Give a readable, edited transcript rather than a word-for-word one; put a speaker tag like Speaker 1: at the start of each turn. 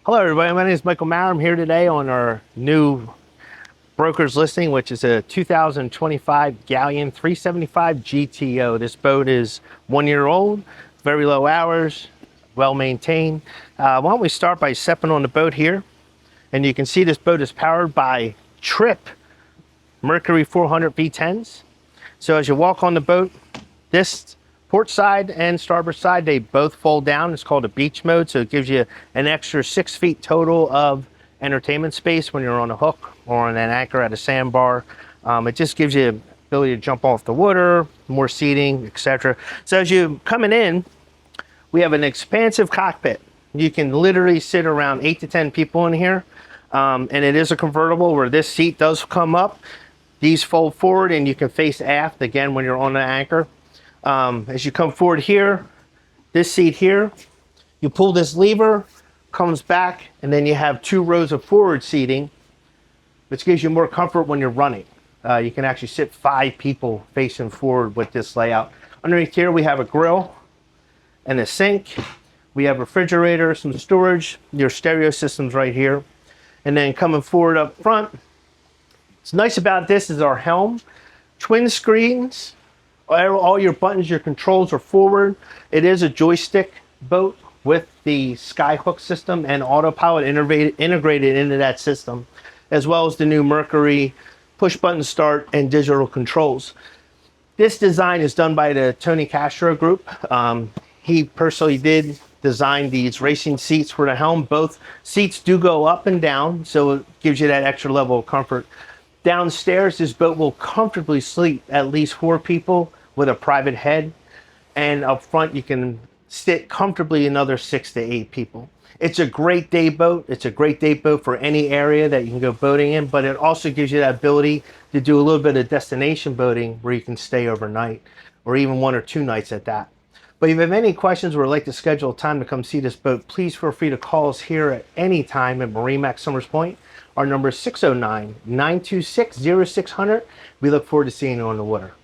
Speaker 1: Hello everybody, my name is Michael Maurer. I'm here today on our new broker's listing, which is a 2025 Galeon 375 GTO. This boat is 1 year old, very low hours, well maintained. Why don't we start by stepping on the boat here, and you can see this boat is powered by Trip Mercury 400 V10s. So as you walk on the boat, this port side and starboard side, they both fold down. It's called a beach mode, so it gives you an extra 6 feet total of entertainment space when you're on a hook or on an anchor at a sandbar. It just gives you the ability to jump off the water, more seating, etc. So as you're coming in, we have an expansive cockpit. You can literally sit around 8 to 10 people in here, and it is a convertible where this seat does come up. These fold forward and you can face aft again when you're on the anchor. As you come forward here, this seat here, you pull this lever, comes back, and then you have 2 rows of forward seating, which gives you more comfort when you're running. You can actually sit 5 people facing forward with this layout. Underneath here, we have a grill and a sink. We have a refrigerator, some storage, your stereo system's right here. And then coming forward up front, what's nice about this is our helm, twin screens. All your buttons, your controls are forward. It is a joystick boat with the skyhook system and autopilot integrated into that system, as well as the new Mercury push button start and digital controls. This design is done by the Tony Castro group. He personally did design these racing seats for the helm. Both seats do go up and down, so it gives you that extra level of comfort. Downstairs, this boat will comfortably sleep at least 4 people with a private head, and up front you can sit comfortably another 6 to 8 people. It's a great day boat. It's a great day boat for any area that you can go boating in, but it also gives you that ability to do a little bit of destination boating where you can stay overnight, or even 1 or 2 nights at that. But if you have any questions or would like to schedule a time to come see this boat, please feel free to call us here at any time at MarineMax Summers Point. Our number is 609-926-0600. We look forward to seeing you on the water.